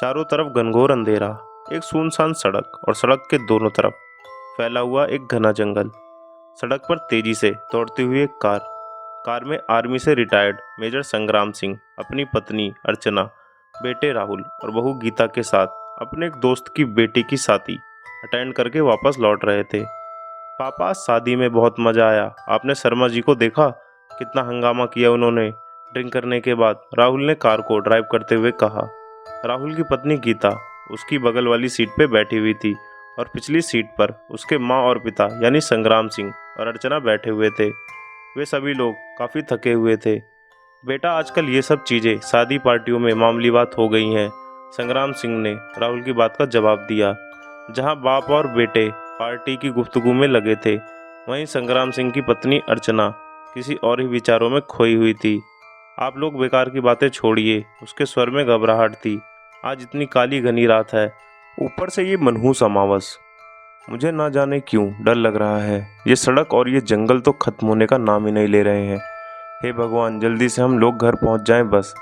चारों तरफ घनघोर अंधेरा, एक सुनसान सड़क और सड़क के दोनों तरफ फैला हुआ एक घना जंगल। सड़क पर तेजी से दौड़ती हुई एक कार। कार में आर्मी से रिटायर्ड मेजर संग्राम सिंह अपनी पत्नी अर्चना, बेटे राहुल और बहू गीता के साथ अपने एक दोस्त की बेटी की शादी अटेंड करके वापस लौट रहे थे। पापा, शादी में बहुत मज़ा आया। आपने शर्मा जी को देखा? कितना हंगामा किया उन्होंने। ड्रिंक करने के बाद राहुल ने कार को ड्राइव करते हुए कहा। राहुल की पत्नी गीता उसकी बगल वाली सीट पे बैठी हुई थी और पिछली सीट पर उसके माँ और पिता यानी संग्राम सिंह और अर्चना बैठे हुए थे। वे सभी लोग काफ़ी थके हुए थे। बेटा, आजकल ये सब चीज़ें शादी पार्टियों में मामूली बात हो गई हैं। संग्राम सिंह ने राहुल की बात का जवाब दिया। जहां बाप और बेटे पार्टी की गुफ्तगू में लगे थे, वहीं संग्राम सिंह की पत्नी अर्चना किसी और ही विचारों में खोई हुई थी। आप लोग बेकार की बातें छोड़िए, उसके स्वर में घबराहट थी। आज इतनी काली घनी रात है, ऊपर से ये मनहूस अमावस। मुझे ना जाने क्यों डर लग रहा है। ये सड़क और ये जंगल तो खत्म होने का नाम ही नहीं ले रहे हैं। हे भगवान, जल्दी से हम लोग घर पहुंच जाएं बस।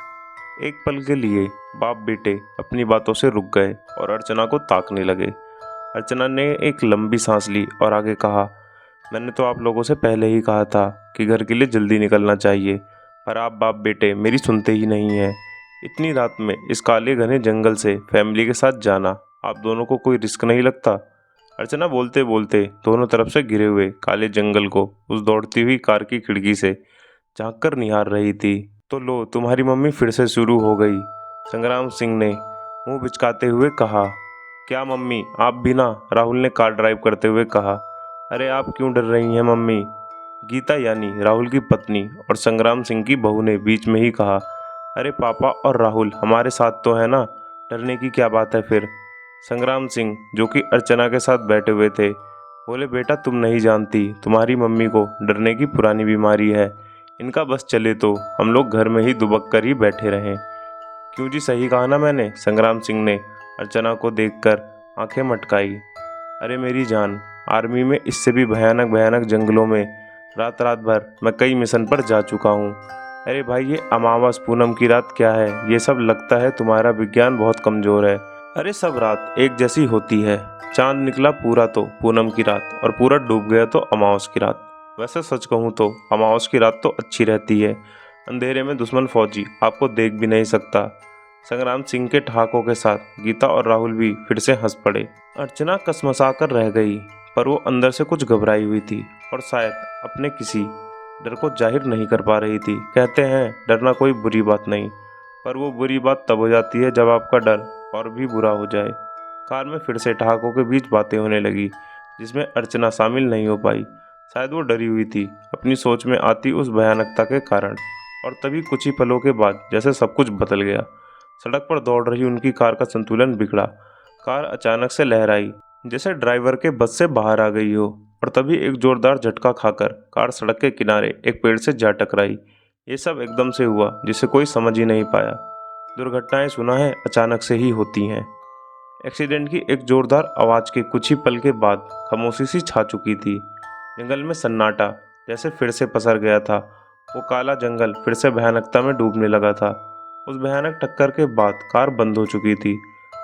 एक पल के लिए बाप बेटे अपनी बातों से रुक गए और अर्चना को ताकने लगे। अर्चना ने एक लंबी सांस ली और आगे कहा, मैंने तो आप लोगों से पहले ही कहा था कि घर के लिए जल्दी निकलना चाहिए, पर आप बाप बेटे मेरी सुनते ही नहीं हैं। इतनी रात में इस काले घने जंगल से फैमिली के साथ जाना आप दोनों को कोई रिस्क नहीं लगता? अर्चना बोलते बोलते दोनों तरफ से घिरे हुए काले जंगल को उस दौड़ती हुई कार की खिड़की से झांक कर निहार रही थी। तो लो, तुम्हारी मम्मी फिर से शुरू हो गई, संग्राम सिंह ने मुंह बिचकाते हुए कहा। क्या मम्मी, आप भी ना? राहुल ने कार ड्राइव करते हुए कहा। अरे आप क्यों डर रही हैं मम्मी? गीता यानी राहुल की पत्नी और संग्राम सिंह की बहू ने बीच में ही कहा। अरे पापा और राहुल हमारे साथ तो है ना, डरने की क्या बात है फिर? संग्राम सिंह, जो कि अर्चना के साथ बैठे हुए थे, बोले, बेटा तुम नहीं जानती, तुम्हारी मम्मी को डरने की पुरानी बीमारी है। इनका बस चले तो हम लोग घर में ही दुबक कर ही बैठे रहें। क्यों जी, सही कहा ना मैंने? संग्राम सिंह ने अर्चना को देखकर आंखें मटकाई। अरे मेरी जान, आर्मी में इससे भी भयानक भयानक जंगलों में रात रात भर मैं कई मिशन पर जा चुका हूँ। अरे भाई, ये अमावस पूनम की रात क्या है? ये सब लगता है तुम्हारा विज्ञान बहुत कमज़ोर है। अरे सब रात एक जैसी होती है। चांद निकला पूरा तो पूनम की रात, और पूरा डूब गया तो अमावस की रात। वैसे सच कहूँ तो अमावस की रात तो अच्छी रहती है। अंधेरे में दुश्मन फौजी आपको देख भी नहीं सकता। संग्राम सिंह के ठहाकों के साथ गीता और राहुल भी फिर से हंस पड़े। अर्चना कसमसा कर रह गई, पर वो अंदर से कुछ घबराई हुई थी और शायद अपने किसी डर को जाहिर नहीं कर पा रही थी। कहते हैं डरना कोई बुरी बात नहीं, पर वो बुरी बात तब हो जाती है जब आपका डर और भी बुरा हो जाए। कार में फिर से ठहाकों के बीच बातें होने लगी, जिसमें अर्चना शामिल नहीं हो पाई। शायद वो डरी हुई थी अपनी सोच में आती उस भयानकता के कारण। और तभी कुछ ही पलों के बाद जैसे सब कुछ बदल गया। सड़क पर दौड़ रही उनकी कार का संतुलन बिगड़ा। कार अचानक से लहराई, जैसे ड्राइवर के बस से बाहर आ गई हो, और तभी एक जोरदार झटका खाकर कार सड़क के किनारे एक पेड़ से जा टकराई। ये सब एकदम से हुआ, जिसे कोई समझ ही नहीं पाया। दुर्घटनाएं सुना है अचानक से ही होती हैं। एक्सीडेंट की एक जोरदार आवाज़ के कुछ ही पल के बाद खामोशी सी छा चुकी थी। जंगल में सन्नाटा जैसे फिर से पसर गया था। वो काला जंगल फिर से भयानकता में डूबने लगा था। उस भयानक टक्कर के बाद कार बंद हो चुकी थी।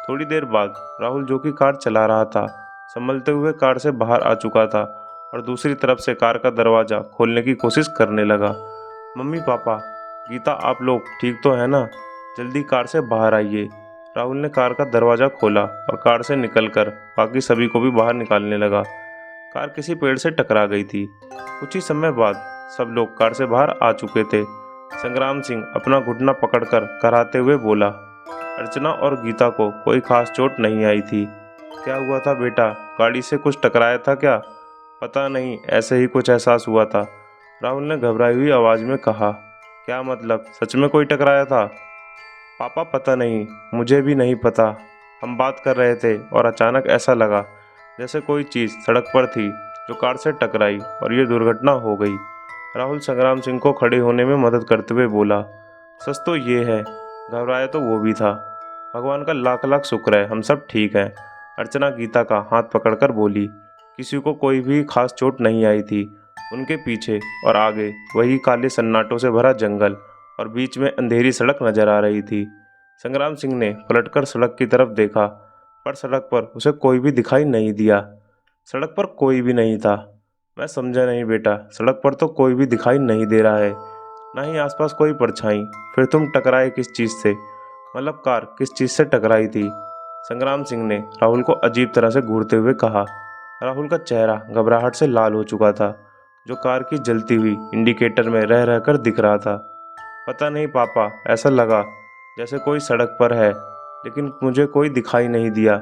थोड़ी देर बाद राहुल, जो कि कार चला रहा था, संभलते हुए कार से बाहर आ चुका था और दूसरी तरफ से कार का दरवाज़ा खोलने की कोशिश करने लगा। मम्मी, पापा, गीता, आप लोग ठीक तो है ना? जल्दी कार से बाहर आइए। राहुल ने कार का दरवाज़ा खोला और कार से निकलकर बाकी सभी को भी बाहर निकालने लगा। कार किसी पेड़ से टकरा गई थी। कुछ ही समय बाद सब लोग कार से बाहर आ चुके थे। संग्राम सिंह अपना घुटना पकड़कर कराहते हुए बोला। अर्चना और गीता को कोई खास चोट नहीं आई थी। क्या हुआ था बेटा? गाड़ी से कुछ टकराया था क्या? पता नहीं, ऐसे ही कुछ एहसास हुआ था, राहुल ने घबराई हुई आवाज़ में कहा। क्या मतलब, सच में कोई टकराया था? पापा, पता नहीं, मुझे भी नहीं पता। हम बात कर रहे थे और अचानक ऐसा लगा जैसे कोई चीज़ सड़क पर थी जो कार से टकराई और ये दुर्घटना हो गई। राहुल संग्राम सिंह को खड़े होने में मदद करते हुए बोला। सच तो ये है, घबराया तो वो भी था। भगवान का लाख लाख शुक्र है हम सब ठीक हैं। अर्चना गीता का हाथ पकड़कर बोली। किसी को कोई भी खास चोट नहीं आई थी। उनके पीछे और आगे वही काले सन्नाटों से भरा जंगल और बीच में अंधेरी सड़क नजर आ रही थी। संग्राम सिंह ने पलटकर सड़क की तरफ देखा, पर सड़क पर उसे कोई भी दिखाई नहीं दिया। सड़क पर कोई भी नहीं था। मैं समझा नहीं बेटा, सड़क पर तो कोई भी दिखाई नहीं दे रहा है, ना ही आसपास कोई परछाई। फिर तुम टकराए किस चीज़ से? मतलब कार किस चीज़ से टकराई थी? संग्राम सिंह ने राहुल को अजीब तरह से घूरते हुए कहा। राहुल का चेहरा घबराहट से लाल हो चुका था, जो कार की जलती हुई इंडिकेटर में रह रहकर दिख रहा था। पता नहीं पापा, ऐसा लगा जैसे कोई सड़क पर है, लेकिन मुझे कोई दिखाई नहीं दिया।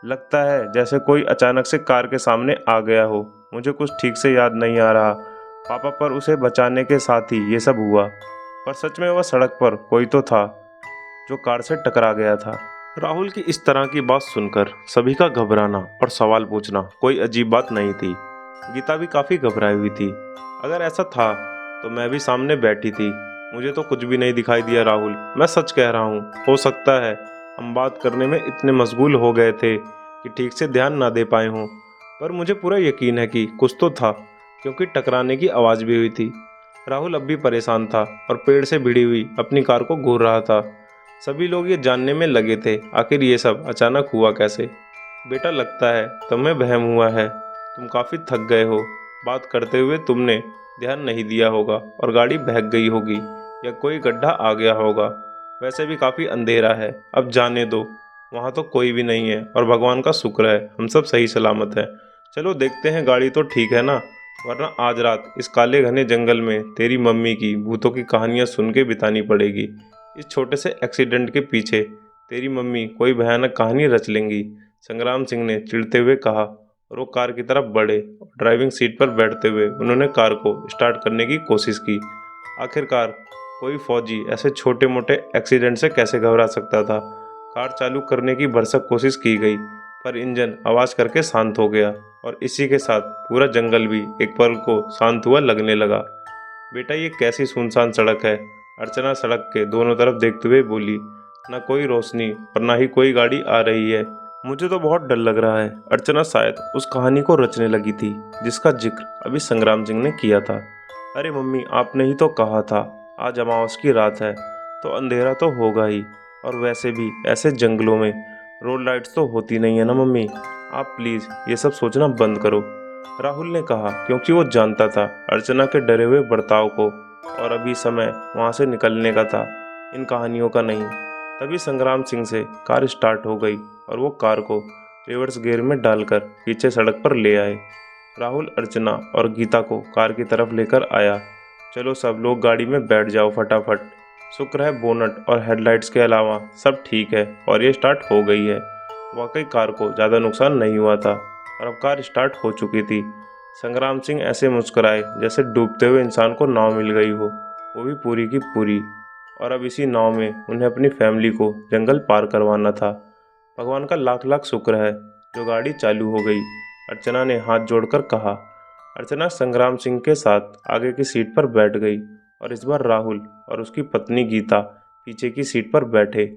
लगता है जैसे कोई अचानक से कार के सामने आ गया हो। मुझे कुछ ठीक से याद नहीं आ रहा पापा, पर उसे बचाने के साथ ही ये सब हुआ। पर सच में वह सड़क पर कोई तो था जो कार से टकरा गया था। राहुल की इस तरह की बात सुनकर सभी का घबराना और सवाल पूछना कोई अजीब बात नहीं थी। गीता भी काफ़ी घबराई हुई थी। अगर ऐसा था तो मैं भी सामने बैठी थी। मुझे तो कुछ भी नहीं दिखाई दिया राहुल, मैं सच कह रहा हूँ। हो सकता है हम बात करने में इतने मशगूल हो गए थे कि ठीक से ध्यान ना दे पाए हों, पर मुझे पूरा यकीन है कि कुछ तो था, क्योंकि टकराने की आवाज़ भी हुई थी। राहुल अब भी परेशान था और पेड़ से भिड़ी हुई अपनी कार को घूर रहा था। सभी लोग ये जानने में लगे थे आखिर ये सब अचानक हुआ कैसे। बेटा, लगता है तुम्हें वहम हुआ है, तुम काफ़ी थक गए हो। बात करते हुए तुमने ध्यान नहीं दिया होगा और गाड़ी बहक गई होगी या कोई गड्ढा आ गया होगा। वैसे भी काफ़ी अंधेरा है, अब जाने दो। वहाँ तो कोई भी नहीं है और भगवान का शुक्र है हम सब सही सलामत हैं। चलो देखते हैं गाड़ी तो ठीक है ना, वरना आज रात इस काले घने जंगल में तेरी मम्मी की भूतों की कहानियाँ सुन के बितानी पड़ेगी। इस छोटे से एक्सीडेंट के पीछे तेरी मम्मी कोई भयानक कहानी रच लेंगी, संग्राम सिंह ने चिढ़ते हुए कहा। और वो कार की तरफ बढ़े और ड्राइविंग सीट पर बैठते हुए उन्होंने कार को स्टार्ट करने की कोशिश की। आखिरकार कोई फौजी ऐसे छोटे मोटे एक्सीडेंट से कैसे घबरा सकता था। कार चालू करने की भरसक कोशिश की गई, पर इंजन आवाज़ करके शांत हो गया और इसी के साथ पूरा जंगल भी एक पल को शांत हुआ लगने लगा। बेटा, ये कैसी सुनसान सड़क है? अर्चना सड़क के दोनों तरफ देखते हुए बोली। ना कोई रोशनी और ना ही कोई गाड़ी आ रही है। मुझे तो बहुत डर लग रहा है। अर्चना शायद उस कहानी को रचने लगी थी जिसका जिक्र अभी संग्राम सिंह ने किया था। अरे मम्मी, आपने ही तो कहा था आज अमावस की रात है, तो अंधेरा तो होगा ही। और वैसे भी ऐसे जंगलों में रोड लाइट्स तो होती नहीं है ना मम्मी। आप प्लीज़ ये सब सोचना बंद करो, राहुल ने कहा, क्योंकि वो जानता था अर्चना के डरे हुए बर्ताव को और अभी समय वहाँ से निकलने का था, इन कहानियों का नहीं। तभी संग्राम सिंह से कार स्टार्ट हो गई और वो कार को रिवर्स गियर में डालकर पीछे सड़क पर ले आए। राहुल अर्चना और गीता को कार की तरफ लेकर आया। चलो सब लोग गाड़ी में बैठ जाओ फटाफट। शुक्र है बोनट और हेडलाइट्स के अलावा सब ठीक है और ये स्टार्ट हो गई है। वाकई कार को ज़्यादा नुकसान नहीं हुआ था और अब कार स्टार्ट हो चुकी थी। संग्राम सिंह ऐसे मुस्कुराए जैसे डूबते हुए इंसान को नाव मिल गई हो, वो भी पूरी की पूरी। और अब इसी नाव में उन्हें अपनी फैमिली को जंगल पार करवाना था। भगवान का लाख लाख शुक्र है जो गाड़ी चालू हो गई, अर्चना ने हाथ जोड़कर कहा। अर्चना संग्राम सिंह के साथ आगे की सीट पर बैठ गई और इस बार राहुल और उसकी पत्नी गीता पीछे की सीट पर बैठे।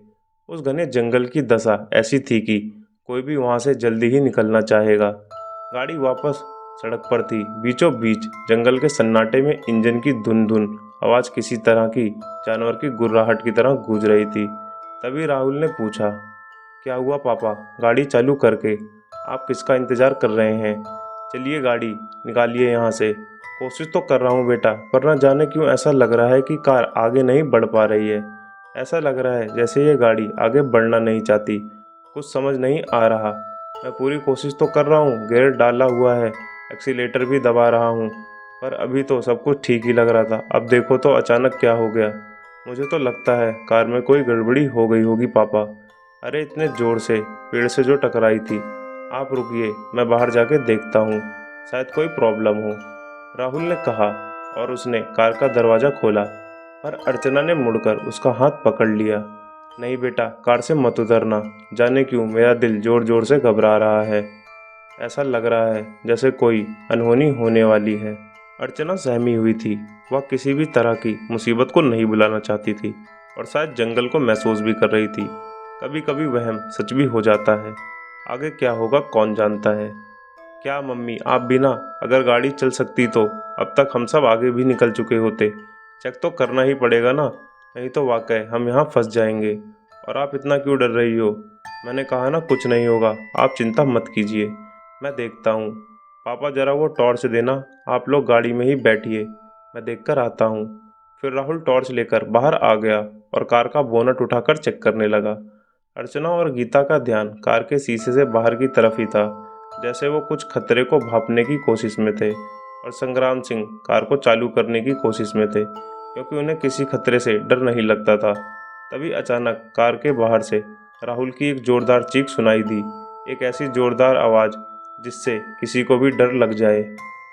उस घने जंगल की दशा ऐसी थी कि कोई भी वहां से जल्दी ही निकलना चाहेगा। गाड़ी वापस सड़क पर थी। बीचों बीच जंगल के सन्नाटे में इंजन की धुन धुन आवाज़ किसी तरह की जानवर की गुर्राहट की तरह गूंज रही थी। तभी राहुल ने पूछा, क्या हुआ पापा? गाड़ी चालू करके आप किसका इंतज़ार कर रहे हैं? चलिए गाड़ी निकालिए यहाँ से। कोशिश तो कर रहा हूँ बेटा, पर ना जाने क्यों ऐसा लग रहा है कि कार आगे नहीं बढ़ पा रही है। ऐसा लग रहा है जैसे ये गाड़ी आगे बढ़ना नहीं चाहती। कुछ समझ नहीं आ रहा। मैं पूरी कोशिश तो कर रहा हूँ, गियर डाला हुआ है, एक्सीलेटर भी दबा रहा हूँ, पर अभी तो सब कुछ ठीक ही लग रहा था। अब देखो तो अचानक क्या हो गया। मुझे तो लगता है कार में कोई गड़बड़ी हो गई होगी पापा। अरे इतने ज़ोर से पेड़ से जो टकराई थी। आप रुकिए, मैं बाहर जाके देखता हूँ, शायद कोई प्रॉब्लम हो, राहुल ने कहा और उसने कार का दरवाज़ा खोला। पर अर्चना ने मुड़कर उसका हाथ पकड़ लिया। नहीं बेटा, कार से मत उतरना। जाने क्यों मेरा दिल ज़ोर ज़ोर से घबरा रहा है। ऐसा लग रहा है जैसे कोई अनहोनी होने वाली है। अर्चना सहमी हुई थी। वह किसी भी तरह की मुसीबत को नहीं बुलाना चाहती थी और शायद जंगल को महसूस भी कर रही थी। कभी कभी वहम सच भी हो जाता है। आगे क्या होगा कौन जानता है। क्या मम्मी, आप भी ना, अगर गाड़ी चल सकती तो अब तक हम सब आगे भी निकल चुके होते। चेक तो करना ही पड़ेगा ना, नहीं तो वाकई हम यहाँ फंस जाएंगे और आप इतना क्यों डर रही हो? मैंने कहा ना कुछ नहीं होगा, आप चिंता मत कीजिए, मैं देखता हूँ। पापा ज़रा वो टॉर्च देना, आप लोग गाड़ी में ही बैठिए, मैं देखकर आता हूँ। फिर राहुल टॉर्च लेकर बाहर आ गया और कार का बोनट उठाकर चेक करने लगा। अर्चना और गीता का ध्यान कार के शीशे से बाहर की तरफ ही था, जैसे वो कुछ खतरे को भांपने की कोशिश में थे। और संग्राम सिंह कार को चालू करने की कोशिश में थे, क्योंकि उन्हें किसी खतरे से डर नहीं लगता था। तभी अचानक कार के बाहर से राहुल की एक जोरदार चीख सुनाई दी, एक ऐसी जोरदार आवाज़ जिससे किसी को भी डर लग जाए।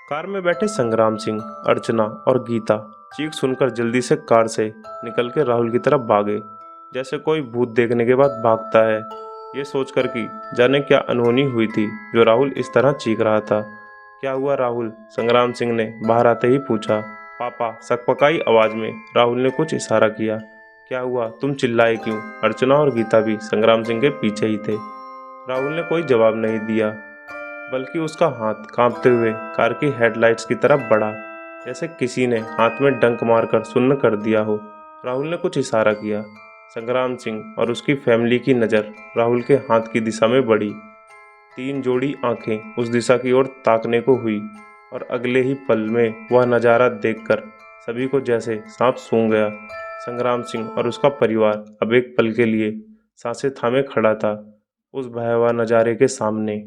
कार में बैठे संग्राम सिंह, अर्चना और गीता चीख सुनकर जल्दी से कार से निकल के राहुल की तरफ भागे, जैसे कोई भूत देखने के बाद भागता है। ये सोचकर कि जाने क्या अनहोनी हुई थी जो राहुल इस तरह चीख रहा था। क्या हुआ राहुल? संग्राम सिंह ने बाहर आते ही पूछा। पापा, सकपकाई आवाज़ में राहुल ने कुछ इशारा किया। क्या हुआ, तुम चिल्लाए क्यों? अर्चना और गीता भी संग्राम सिंह के पीछे ही थे। राहुल ने कोई जवाब नहीं दिया, बल्कि उसका हाथ कांपते हुए कार की हेडलाइट्स की तरफ बढ़ा, जैसे किसी ने हाथ में डंक मारकर सुन्न कर दिया हो। राहुल ने कुछ इशारा किया। संग्राम सिंह और उसकी फैमिली की नज़र राहुल के हाथ की दिशा में बढ़ी। 3 जोड़ी आंखें उस दिशा की ओर ताकने को हुई, और अगले ही पल में वह नज़ारा देखकर सभी को जैसे सांप सूंघ गया। संग्राम सिंह और उसका परिवार अब एक पल के लिए सांसें थामे खड़ा था, उस भयावह नज़ारे के सामने।